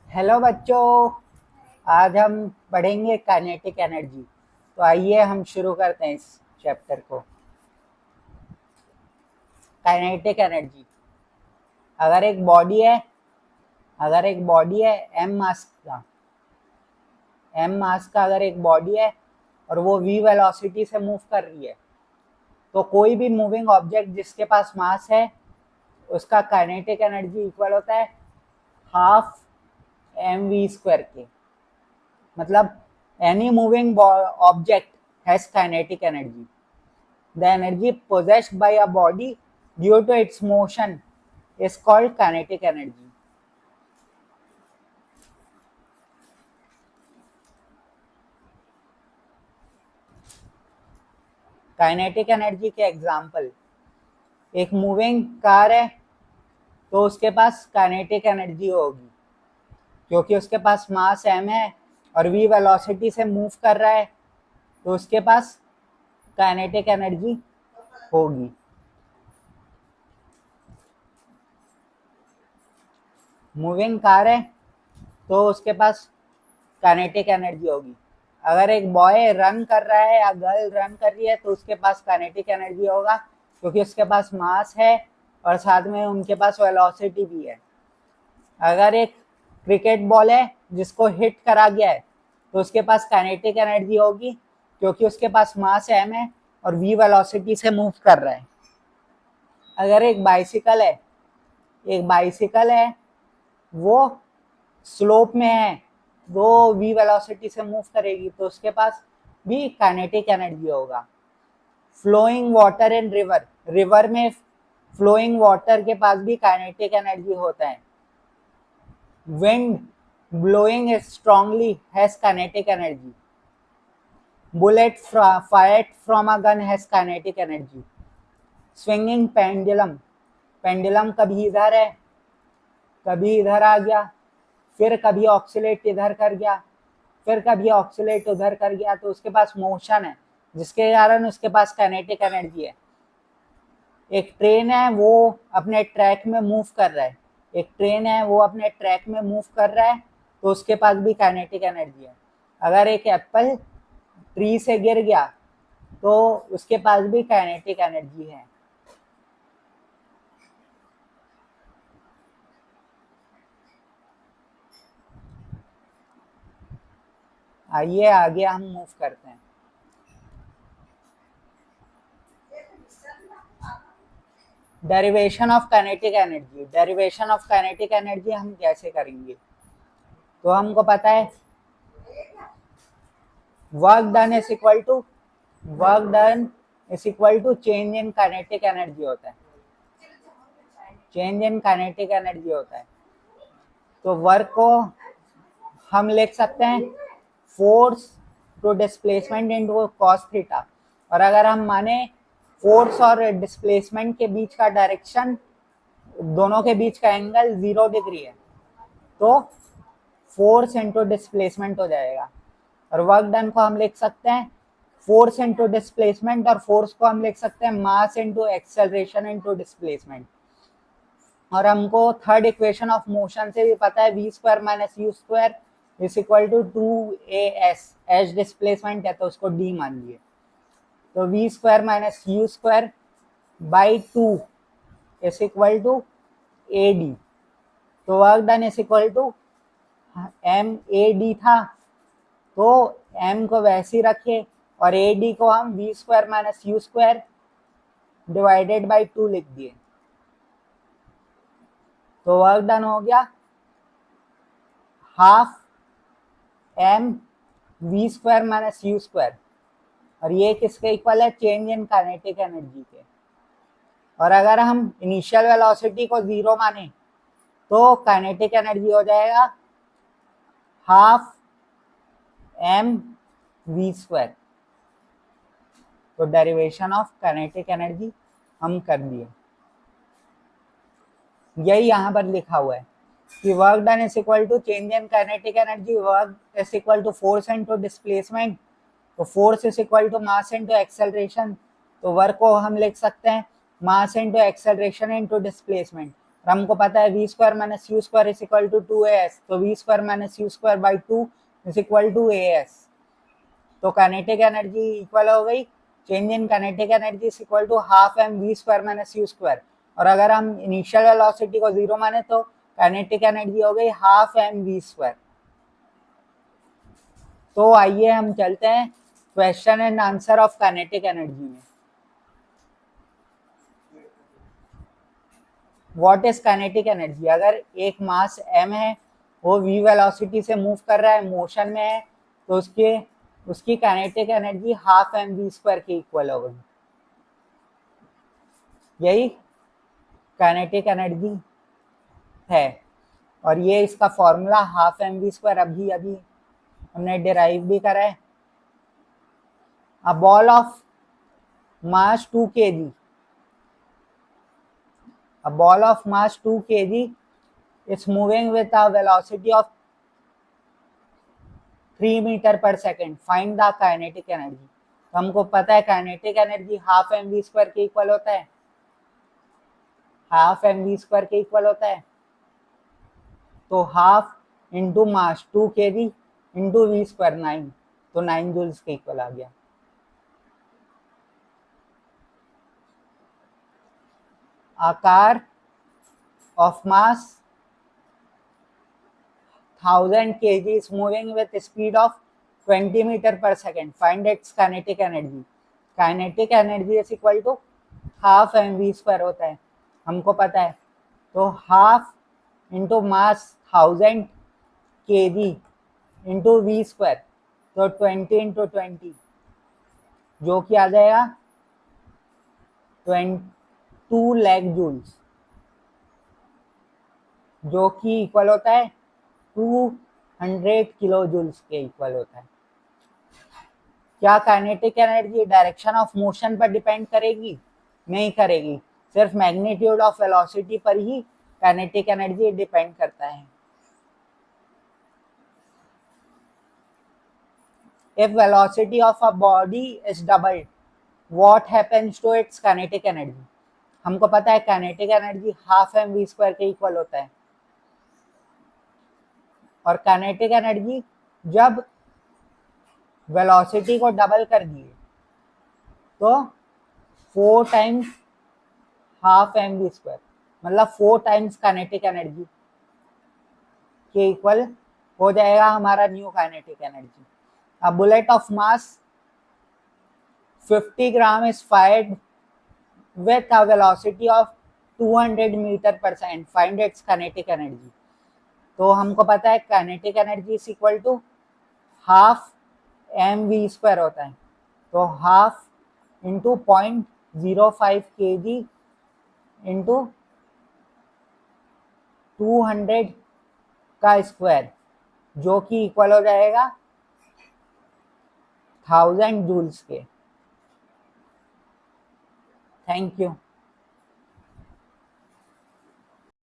Hello बच्चों। आज हम पढ़ेंगे काइनेटिक एनर्जी। तो आइए हम शुरू करते हैं इस चैप्टर को। Kinetic energy. अगर एक बॉडी है अगर एक बॉडी है एम मास का अगर एक बॉडी है और वो वी वेलोसिटी से मूव कर रही है, तो कोई भी मूविंग ऑब्जेक्ट जिसके पास मास है उसका काइनेटिक एनर्जी इक्वल होता है हाफ mv² के। मतलब any moving object has kinetic energy. The energy possessed by a body due to its motion is called kinetic energy. Kinetic energy के एग्जाम्पल, एक मूविंग कार है तो उसके पास काइनेटिक एनर्जी होगी क्योंकि उसके पास मास m है और v वेलोसिटी से मूव कर रहा है, तो उसके पास काइनेटिक एनर्जी होगी। मूविंग कार है तो उसके पास काइनेटिक एनर्जी होगी। अगर एक बॉय रन कर रहा है या गर्ल रन कर रही है तो उसके पास काइनेटिक एनर्जी होगा क्योंकि उसके पास मास है और साथ में उनके पास वेलोसिटी भी है। अगर एक क्रिकेट बॉल है जिसको हिट करा गया है तो उसके पास काइनेटिक एनर्जी होगी क्योंकि उसके पास मास m है और v वेलोसिटी से मूव कर रहा है। अगर एक बाइसिकल है वो स्लोप में है, वो v वेलोसिटी से मूव करेगी तो उसके पास भी काइनेटिक एनर्जी होगा। फ्लोइंग वाटर इन रिवर में फ्लोइंग वाटर के पास भी काइनेटिक एनर्जी होता है। Wind blowing strongly has kinetic energy. Bullet fired from a gun has kinetic energy. Swinging pendulum कभी इधर है कभी इधर आ गया, फिर कभी ऑक्सिलेट इधर कर गया, फिर कभी ऑक्सिलेट उधर कर गया, तो उसके पास मोशन है जिसके कारण उसके पास काइनेटिक एनर्जी है। एक ट्रेन है वो अपने ट्रैक में मूव कर रहा है तो उसके पास भी काइनेटिक एनर्जी है। अगर एक एप्पल ट्री से गिर गया तो उसके पास भी काइनेटिक एनर्जी है। आइए आगे हम मूव करते हैं। डेरिवेशन ऑफ काइनेटिक एनर्जी हम कैसे करेंगे? तो हमको पता है work done is equal to change in kinetic energy होता है। तो वर्क को हम लिख सकते हैं force to displacement into cos theta. और अगर हम माने फोर्स और डिस्प्लेसमेंट के बीच का डायरेक्शन, दोनों के बीच का एंगल 0 डिग्री है, तो फोर्स इंटू डिस्प्लेसमेंट हो जाएगा। और वर्क डन को हम लिख सकते हैं फोर्स इंटू डिस्प्लेसमेंट, और फोर्स को हम लिख सकते हैं mass into acceleration into displacement. और हमको थर्ड इक्वेशन ऑफ मोशन से भी पता है v² minus u² is equal to 2as। H displacement है तो उसको d मान लिए, तो v² minus u² by 2 is equal to ad। तो work done is equal to MAD था तो m को वैसे ही रखे और AD को हम v² minus u² divided by 2 लिख दिए। तो वर्क डन हो गया हाफ mv² माइनस u², और ये किसके इक्वल है? चेंज इन काइनेटिक एनर्जी के। और अगर हम इनिशियल वेलोसिटी को 0 माने तो काइनेटिक एनर्जी हो जाएगा हाफ mv²। तो डेरिवेशन ऑफ काइनेटिक एनर्जी हम कर दिए। यही यहाँ पर लिखा हुआ है कि work done is equal to change in kinetic energy, work is equal to force into displacement, तो force is equal to mass into acceleration. तो वर्क को हम लिख सकते हैं mass into acceleration into displacement, और हमको पता है v square minus u square is equal to 2as, तो v square minus u square by 2 is equal to as। तो काइनेटिक एनर्जी इक्वल हो गई, change in kinetic energy is equal to half m v square minus u square. और अगर हम initial velocity को 0 माने तो काइनेटिक एनर्जी हो गई हाफ एम वी स्क्वायर। तो आइए हम चलते हैं question and answer of kinetic energy में। What is kinetic energy? अगर एक मास m है, वो v वेलोसिटी से मूव कर रहा है, मोशन में है, तो उसकी kinetic energy half m v square के इक्वल होगी। यही काइनेटिक एनर्जी है, और ये इसका formula half m v square अभी हमने डिराइव भी करा है। A ball of mass 2 kg, a ball of mass 2 kg is moving with a velocity of 3 metre पर second, find the kinetic energy. तो हमको पता है kinetic energy half m v square के इक्वल होता है, हाफ एम वी स्क्वायर के इक्वल होता है। तो half into mass 2 kg into v square 9, तो 9 जूल्स के इक्वल आ गया। आकार of mass 1000 kg is moving with speed of 20 meter per second. Find its kinetic energy. Kinetic energy is equal to half m v square होता है, हमको पता है। तो half into mass 1000 kg into v square, तो 20 into 20, जो कि आ जाएगा 22 लाख जूल्स, जो कि इक्वल होता है 200 किलो जूल्स के इक्वल होता है। क्या kinetic energy direction of motion पर डिपेंड करेगी? नहीं करेगी, सिर्फ मैग्नीट्यूड ऑफ वेलोसिटी पर ही काइनेटिक एनर्जी डिपेंड करता है। If velocity of a body is doubled, what happens to its kinetic energy? हमको पता है kinetic energy half m v square के इक्वल होता है, और काइनेटिक एनर्जी जब वेलोसिटी को डबल कर दिए तो 4 times half m v square, मतलब 4 टाइम्स काइनेटिक एनर्जी के इक्वल हो जाएगा हमारा new kinetic energy. A bullet of mass 50 gram is fired with a velocity of 200 meter per second. Find its kinetic energy. तो हमको पता है kinetic energy is equal to half m v square होता है, तो हाफ इंटू 0.05 kg इंटू 200 का square, जो कि इक्वल हो जाएगा 1000 जूल्स के। Thank you.